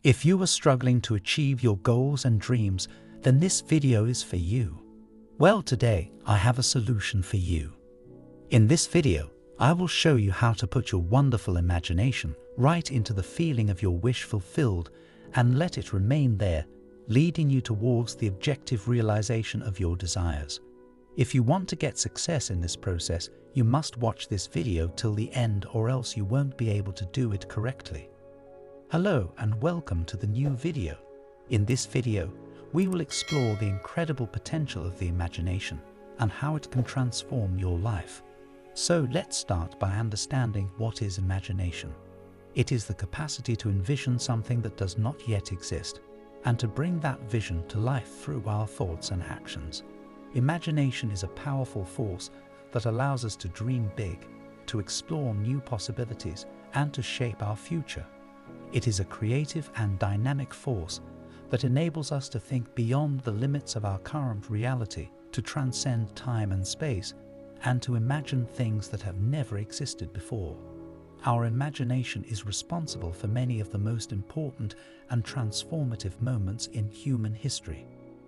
If you are struggling to achieve your goals and dreams, then this video is for you. Well, today I have a solution for you. In this video, I will show you how to put your wonderful imagination right into the feeling of your wish fulfilled and let it remain there, leading you towards the objective realization of your desires. If you want to get success in this process, you must watch this video till the end, or else you won't be able to do it correctly. Hello and welcome to the new video. In this video, we will explore the incredible potential of the imagination and how it can transform your life. So let's start by understanding what is imagination. It is the capacity to envision something that does not yet exist and to bring that vision to life through our thoughts and actions. Imagination is a powerful force that allows us to dream big, to explore new possibilities, and to shape our future. It is a creative and dynamic force that enables us to think beyond the limits of our current reality, to transcend time and space, and to imagine things that have never existed before. Our imagination is responsible for many of the most important and transformative moments in human history.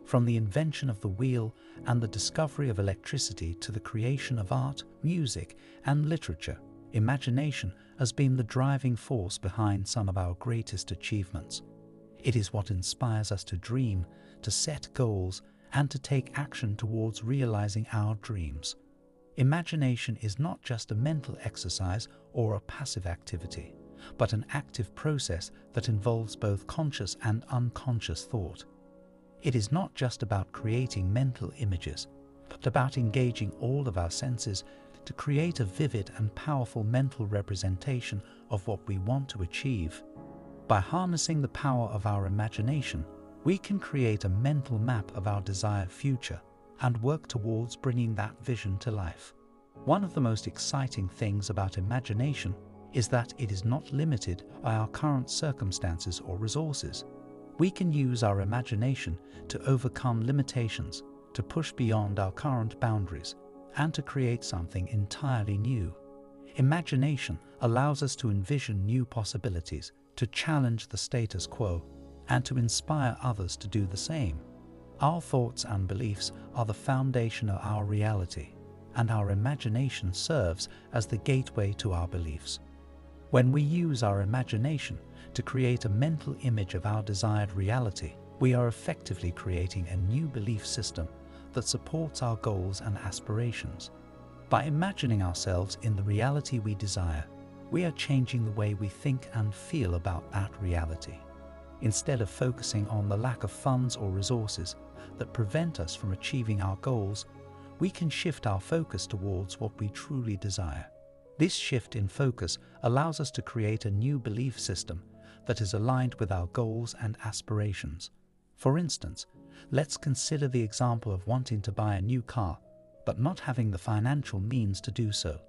From the invention of the wheel and the discovery of electricity to the creation of art, music, and literature, imagination has been the driving force behind some of our greatest achievements. It is what inspires us to dream, to set goals, and to take action towards realizing our dreams. Imagination is not just a mental exercise or a passive activity, but an active process that involves both conscious and unconscious thought. It is not just about creating mental images, but about engaging all of our senses to create a vivid and powerful mental representation of what we want to achieve. By harnessing the power of our imagination, we can create a mental map of our desired future and work towards bringing that vision to life. One of the most exciting things about imagination is that it is not limited by our current circumstances or resources. We can use our imagination to overcome limitations, to push beyond our current boundaries, and to create something entirely new. Imagination allows us to envision new possibilities, to challenge the status quo, and to inspire others to do the same. Our thoughts and beliefs are the foundation of our reality, and our imagination serves as the gateway to our beliefs. When we use our imagination to create a mental image of our desired reality, we are effectively creating a new belief system that supports our goals and aspirations. By imagining ourselves in the reality we desire, we are changing the way we think and feel about that reality. Instead of focusing on the lack of funds or resources that prevent us from achieving our goals, we can shift our focus towards what we truly desire. This shift in focus allows us to create a new belief system that is aligned with our goals and aspirations. For instance, let's consider the example of wanting to buy a new car, but not having the financial means to do so.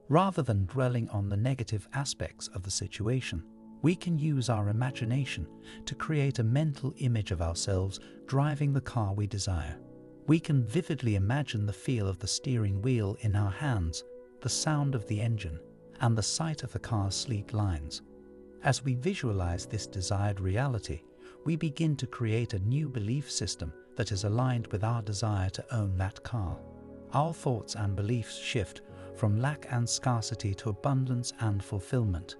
Rather than dwelling on the negative aspects of the situation, we can use our imagination to create a mental image of ourselves driving the car we desire. We can vividly imagine the feel of the steering wheel in our hands, the sound of the engine, and the sight of the car's sleek lines. As we visualize this desired reality, we begin to create a new belief system that is aligned with our desire to own that car. Our thoughts and beliefs shift from lack and scarcity to abundance and fulfillment.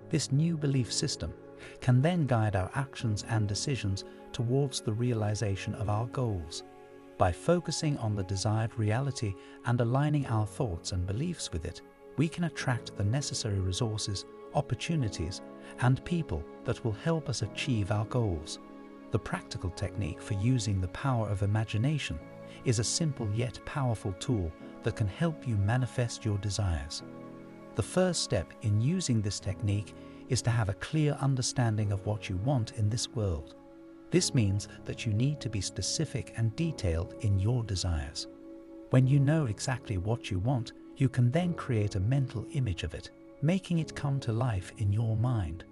This new belief system can then guide our actions and decisions towards the realization of our goals. By focusing on the desired reality and aligning our thoughts and beliefs with it, we can attract the necessary resources, opportunities, and people that will help us achieve our goals. The practical technique for using the power of imagination is a simple yet powerful tool that can help you manifest your desires. The first step in using this technique is to have a clear understanding of what you want in this world. This means that you need to be specific and detailed in your desires. When you know exactly what you want, you can then create a mental image of it, making it come to life in your mind.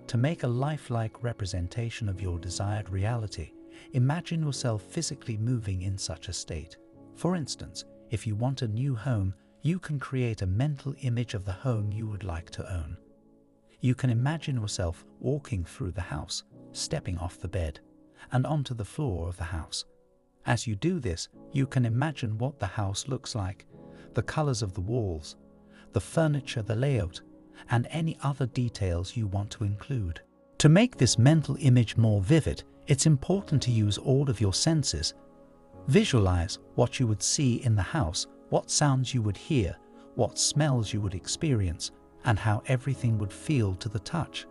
To make a lifelike representation of your desired reality, imagine yourself physically moving in such a state. For instance, if you want a new home, you can create a mental image of the home you would like to own. You can imagine yourself walking through the house, stepping off the bed, and onto the floor of the house. As you do this, you can imagine what the house looks like, the colors of the walls, the furniture, the layout, and any other details you want to include. To make this mental image more vivid, it's important to use all of your senses. Visualize what you would see in the house, what sounds you would hear, what smells you would experience, and how everything would feel to the touch.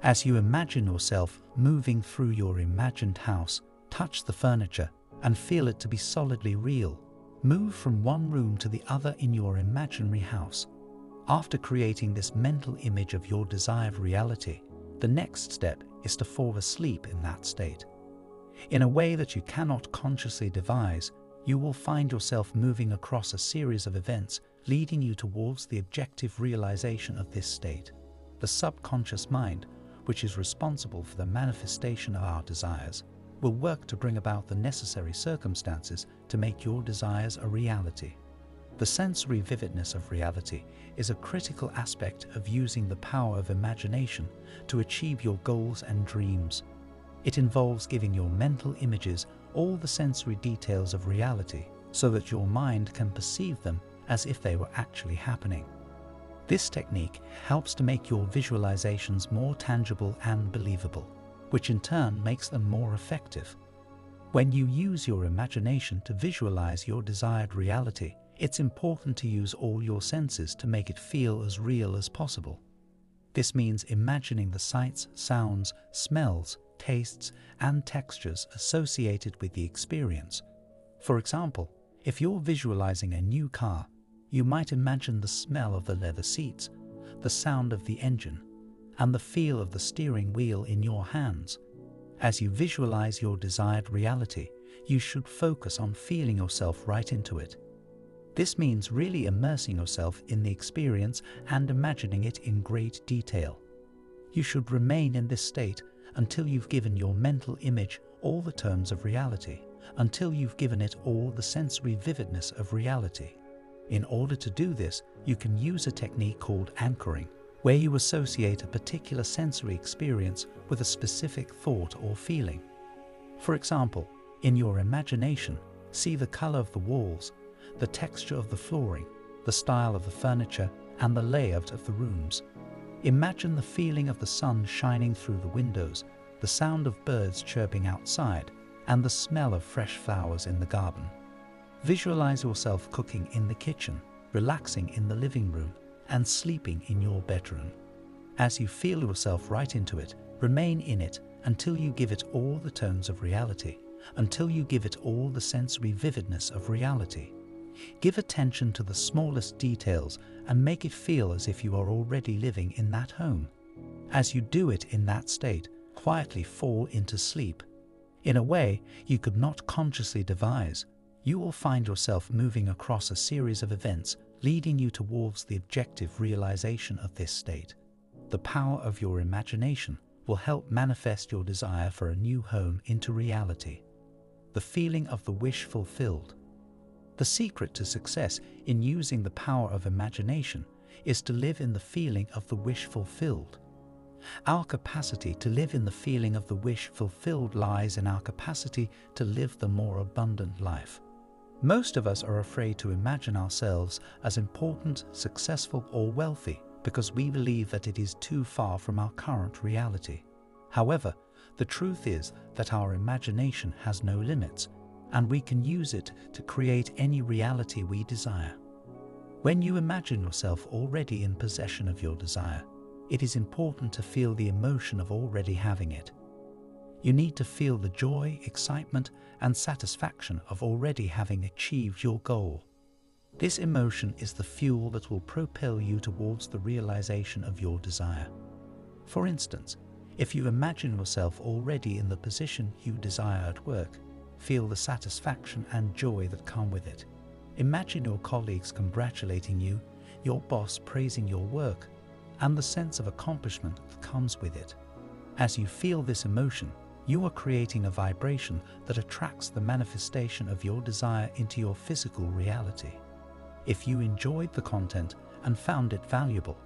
As you imagine yourself moving through your imagined house, touch the furniture and feel it to be solidly real. Move from one room to the other in your imaginary house. After creating this mental image of your desired reality, the next step is to fall asleep in that state. In a way that you cannot consciously devise, you will find yourself moving across a series of events leading you towards the objective realization of this state. The subconscious mind, which is responsible for the manifestation of our desires, will work to bring about the necessary circumstances to make your desires a reality. The sensory vividness of reality is a critical aspect of using the power of imagination to achieve your goals and dreams. It involves giving your mental images all the sensory details of reality so that your mind can perceive them as if they were actually happening. This technique helps to make your visualizations more tangible and believable, which in turn makes them more effective. When you use your imagination to visualize your desired reality, it's important to use all your senses to make it feel as real as possible. This means imagining the sights, sounds, smells, tastes, and textures associated with the experience. For example, if you're visualizing a new car, you might imagine the smell of the leather seats, the sound of the engine, and the feel of the steering wheel in your hands. As you visualize your desired reality, you should focus on feeling yourself right into it. This means really immersing yourself in the experience and imagining it in great detail. You should remain in this state until you've given your mental image all the terms of reality, until you've given it all the sensory vividness of reality. In order to do this, you can use a technique called anchoring, where you associate a particular sensory experience with a specific thought or feeling. For example, in your imagination, see the color of the walls, the texture of the flooring, the style of the furniture, and the layout of the rooms. Imagine the feeling of the sun shining through the windows, the sound of birds chirping outside, and the smell of fresh flowers in the garden. Visualize yourself cooking in the kitchen, relaxing in the living room, and sleeping in your bedroom. As you feel yourself right into it, remain in it until you give it all the tones of reality, until you give it all the sensory vividness of reality. Give attention to the smallest details and make it feel as if you are already living in that home. As you do it in that state, quietly fall into sleep. In a way you could not consciously devise, you will find yourself moving across a series of events leading you towards the objective realization of this state. The power of your imagination will help manifest your desire for a new home into reality. The feeling of the wish fulfilled. The secret to success in using the power of imagination is to live in the feeling of the wish fulfilled. Our capacity to live in the feeling of the wish fulfilled lies in our capacity to live the more abundant life. Most of us are afraid to imagine ourselves as important, successful, or wealthy because we believe that it is too far from our current reality. However, the truth is that our imagination has no limits, and we can use it to create any reality we desire. When you imagine yourself already in possession of your desire, it is important to feel the emotion of already having it. You need to feel the joy, excitement, and satisfaction of already having achieved your goal. This emotion is the fuel that will propel you towards the realization of your desire. For instance, if you imagine yourself already in the position you desire at work, feel the satisfaction and joy that come with it. Imagine your colleagues congratulating you, your boss praising your work, and the sense of accomplishment that comes with it. As you feel this emotion, you are creating a vibration that attracts the manifestation of your desire into your physical reality. If you enjoyed the content and found it valuable,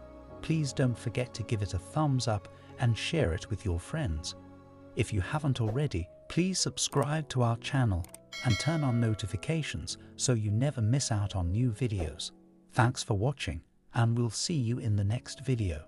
please don't forget to give it a thumbs up and share it with your friends. If you haven't already, please subscribe to our channel and turn on notifications so you never miss out on new videos. Thanks for watching, and we'll see you in the next video.